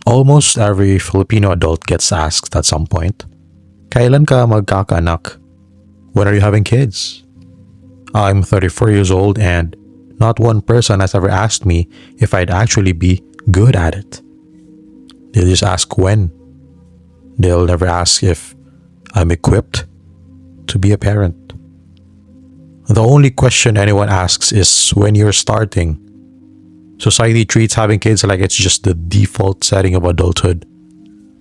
Almost every Filipino adult gets asked at some point, Kailan ka magkaka-anak? When are you having kids? I'm 34 years old and not one person has ever asked me if I'd actually be good at it. They'll just ask when. They'll never ask if I'm equipped to be a parent. The only question anyone asks is when you're starting. Society treats having kids like it's just the default setting of adulthood.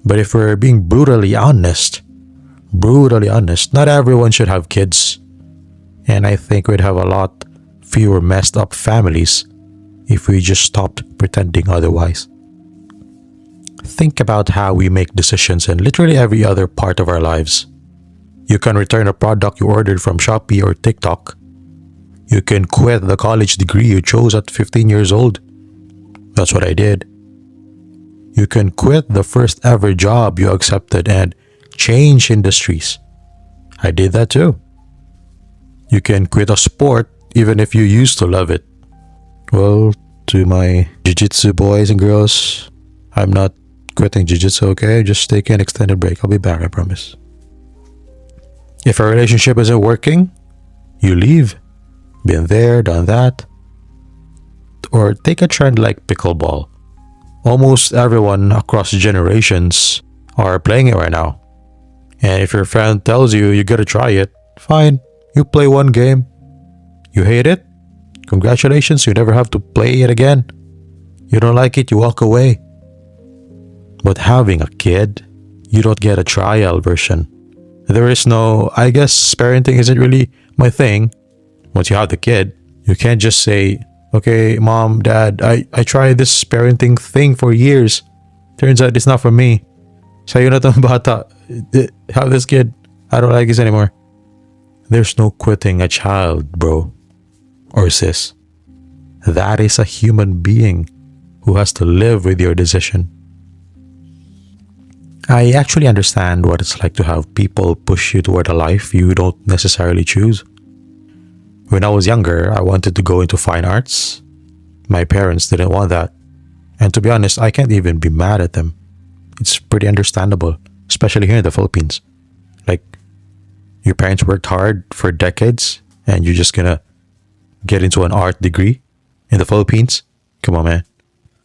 But if we're being brutally honest, not everyone should have kids. And I think we'd have a lot fewer messed up families if we just stopped pretending otherwise. Think about how we make decisions in literally every other part of our lives. You can return a product you ordered from Shopee or TikTok. You can quit the college degree you chose at 15 years old. That's what I did. You can quit the first ever job you accepted and change industries. I did that too. You can quit a sport even if you used to love it. Well, to my jiu-jitsu boys and girls, I'm not quitting jiu-jitsu, okay? Just take an extended break. I'll be back, I promise. If a relationship isn't working, you leave. Been there, done that. Or take a trend like pickleball. Almost everyone across generations are playing it right now. And if your friend tells you you gotta try it, fine. You play one game. You hate it? Congratulations, you never have to play it again. You don't like it, you walk away. But having a kid, you don't get a trial version. There is no, I guess parenting isn't really my thing. Once you have the kid, you can't just say, okay, mom, dad, I tried this parenting thing for years. Turns out it's not for me. Sa'yo na tong bata. Have this kid. I don't like this anymore. There's no quitting a child, bro. Or sis. That is a human being who has to live with your decision. I actually understand what it's like to have people push you toward a life you don't necessarily choose. When I was younger, I wanted to go into fine arts. My parents didn't want that. And to be honest, I can't even be mad at them. It's pretty understandable, especially here in the Philippines. Like, your parents worked hard for decades and you're just gonna get into an art degree in the Philippines? Come on, man.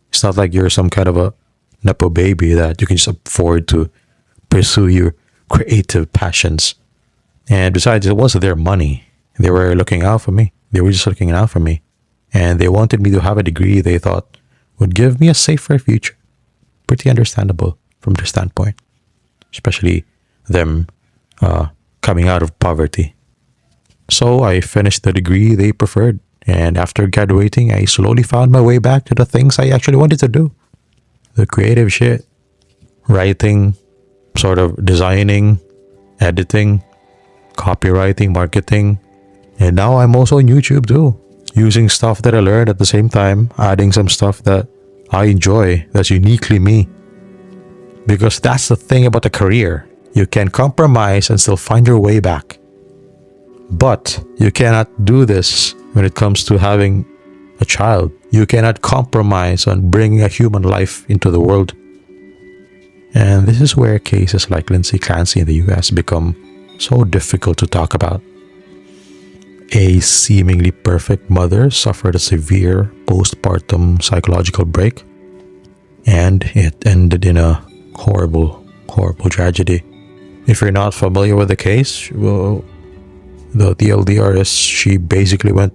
It's not like you're some kind of a nepo baby that you can just afford to pursue your creative passions. And besides, it wasn't their money. They were looking out for me. They were just looking out for me. And they wanted me to have a degree they thought would give me a safer future. Pretty understandable from their standpoint. Especially them coming out of poverty. So I finished the degree they preferred. And after graduating, I slowly found my way back to the things I actually wanted to do. The creative shit. Writing, sort of designing, editing, copywriting, marketing. And now I'm also on YouTube too. Using stuff that I learned at the same time, adding some stuff that I enjoy, that's uniquely me. Because that's the thing about a career. You can compromise and still find your way back. But you cannot do this when it comes to having a child. You cannot compromise on bringing a human life into the world. And this is where cases like Lindsay Clancy in the US become so difficult to talk about. A seemingly perfect mother suffered a severe postpartum psychological break, and it ended in a horrible tragedy. If you're not familiar with the case, well, the TLDR is she basically went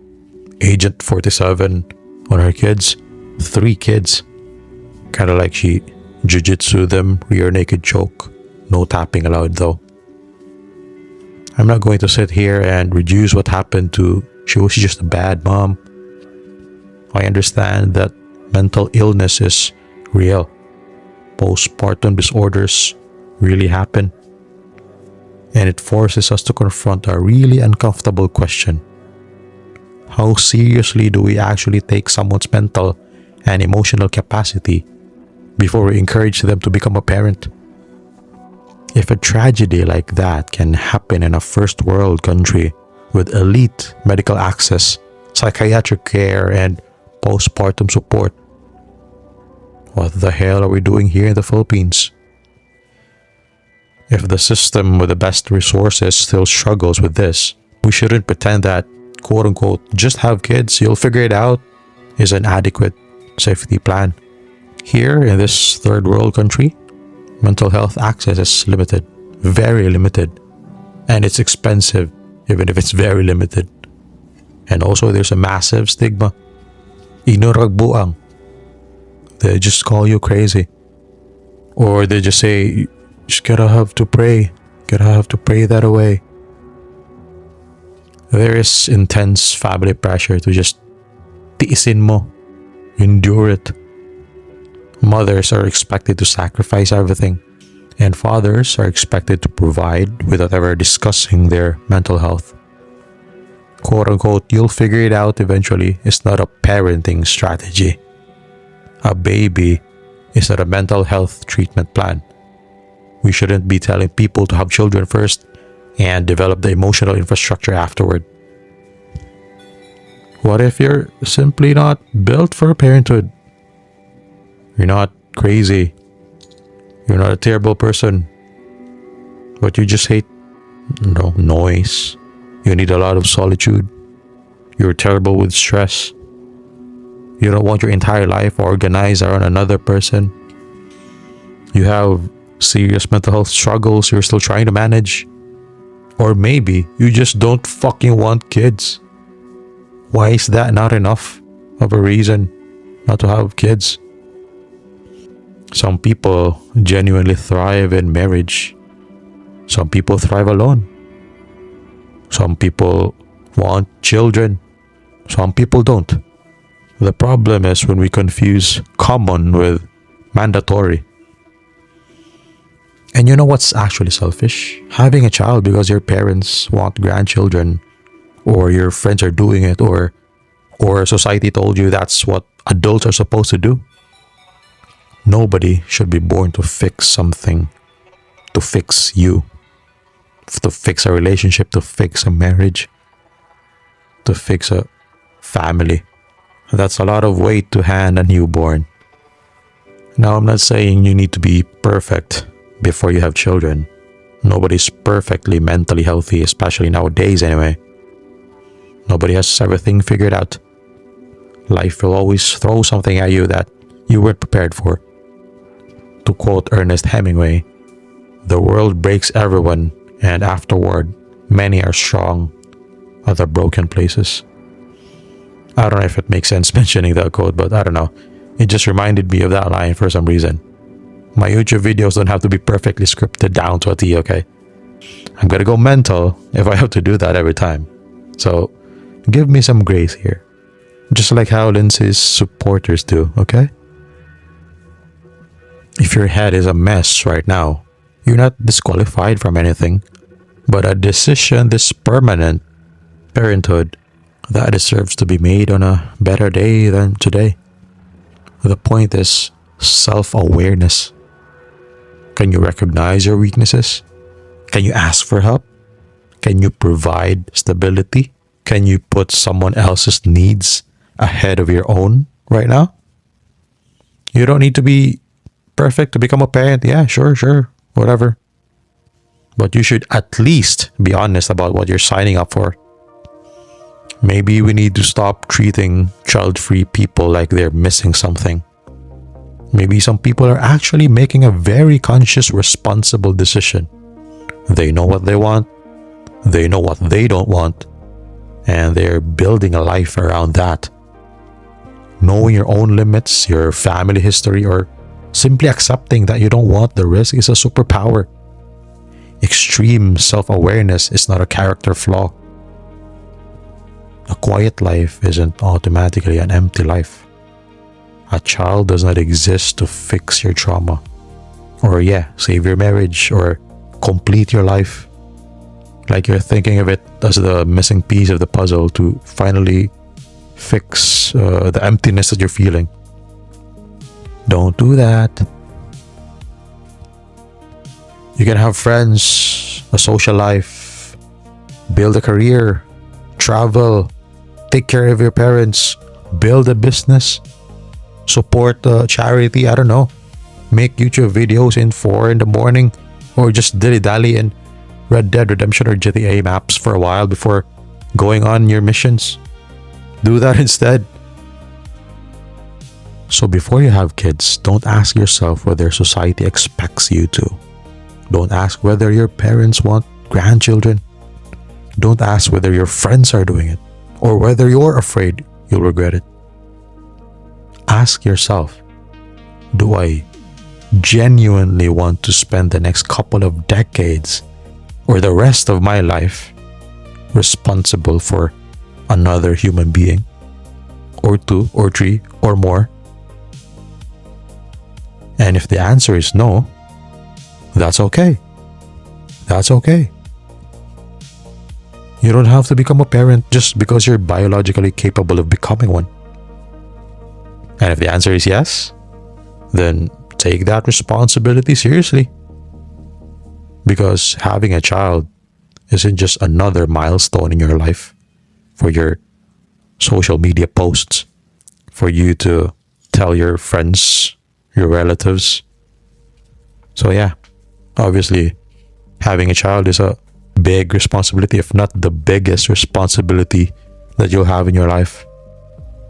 Agent 47 on her kids. 3 kids. Kind of like she jiu-jitsu them, rear naked choke. No tapping allowed though. I'm not going to sit here and reduce what happened to she was just a bad mom. I understand that mental illness is real. Postpartum disorders really happen. And it forces us to confront a really uncomfortable question. How seriously do we actually take someone's mental and emotional capacity before we encourage them to become a parent? If a tragedy like that can happen in a first world country with elite medical access, psychiatric care, and postpartum support, What the hell are we doing here in the Philippines? If the system with the best resources still struggles with this, we shouldn't pretend that, quote unquote, just have kids, you'll figure it out, is an adequate safety plan. Here in this third world country, mental health access is limited, very limited, and it's expensive, even if it's very limited. And also there's a massive stigma. Inuragbuang. They just call you crazy. Or they just say, you just gotta have to pray. Gotta have to pray that away. There is intense family pressure to just tiisin mo. Endure it. Mothers are expected to sacrifice everything. And fathers are expected to provide without ever discussing their mental health. Quote unquote, you'll figure it out eventually is not a parenting strategy. A baby is not a mental health treatment plan. We shouldn't be telling people to have children first and develop the emotional infrastructure afterward. What if you're simply not built for parenthood? You're not crazy. You're not a terrible person. But you just hate noise. You need a lot of solitude. You're terrible with stress. You don't want your entire life organized around another person. You have serious mental health struggles you're still trying to manage. Or maybe you just don't fucking want kids. Why is that not enough of a reason not to have kids? Some people genuinely thrive in marriage. Some people thrive alone. Some people want children. Some people don't. The problem is when we confuse common with mandatory. And you know what's actually selfish? Having a child because your parents want grandchildren, or your friends are doing it, or society told you that's what adults are supposed to do. Nobody should be born to fix something, to fix you, to fix a relationship, to fix a marriage, to fix a family. That's a lot of weight to hand a newborn. Now, I'm not saying you need to be perfect before you have children. Nobody's perfectly mentally healthy, especially nowadays anyway. Nobody has everything figured out. Life will always throw something at you that you weren't prepared for. To quote Ernest Hemingway, the world breaks everyone, and afterward, many are strong, other broken places. I don't know if it makes sense mentioning that quote, but I don't know. It just reminded me of that line for some reason. My YouTube videos don't have to be perfectly scripted down to a T, okay? I'm gonna go mental if I have to do that every time. So, give me some grace here. Just like how Lindsay's supporters do, okay? If your head is a mess right now, you're not disqualified from anything, but a decision this permanent, parenthood, that deserves to be made on a better day than today. The point is self-awareness. Can you recognize your weaknesses? Can you ask for help? Can you provide stability? Can you put someone else's needs ahead of your own right now? You don't need to be perfect to become a parent. Yeah, sure, whatever. But you should at least be honest about what you're signing up for. Maybe we need to stop treating child-free people like they're missing something. Maybe some people are actually making a very conscious, responsible decision. They know what they want, they know what they don't want, and they're building a life around that. Knowing your own limits, your family history, or simply accepting that you don't want the risk is a superpower. Extreme self-awareness is not a character flaw. A quiet life isn't automatically an empty life. A child does not exist to fix your trauma, or save your marriage, or complete your life. Like you're thinking of it as the missing piece of the puzzle to finally fix the emptiness that you're feeling. Don't do that. You can have friends, a social life, build a career, travel, take care of your parents, build a business. support a charity, I don't know, make YouTube videos in 4 in the morning, or just dilly-dally in Red Dead Redemption or GTA maps for a while before going on your missions. Do that instead. So before you have kids, don't ask yourself whether society expects you to. Don't ask whether your parents want grandchildren. Don't ask whether your friends are doing it or whether you're afraid you'll regret it. Ask yourself, do I genuinely want to spend the next couple of decades or the rest of my life responsible for another human being, or 2 or 3 or more? And if the answer is no, that's okay. That's okay. You don't have to become a parent just because you're biologically capable of becoming one. And if the answer is yes, then take that responsibility seriously. Because having a child isn't just another milestone in your life for your social media posts, for you to tell your friends, your relatives. So yeah, obviously having a child is a big responsibility, if not the biggest responsibility that you'll have in your life.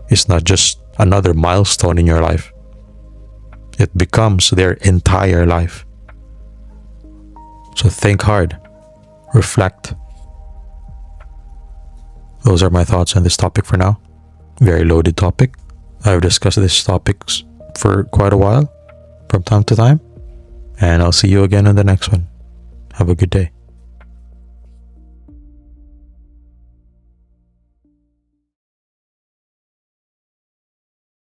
It's not just another milestone in your life. It becomes their entire life. So think hard, reflect. Those are my thoughts on this topic for now. Very loaded topic. I've discussed these topics for quite a while, from time to time. And I'll see you again in the next one. Have a good day.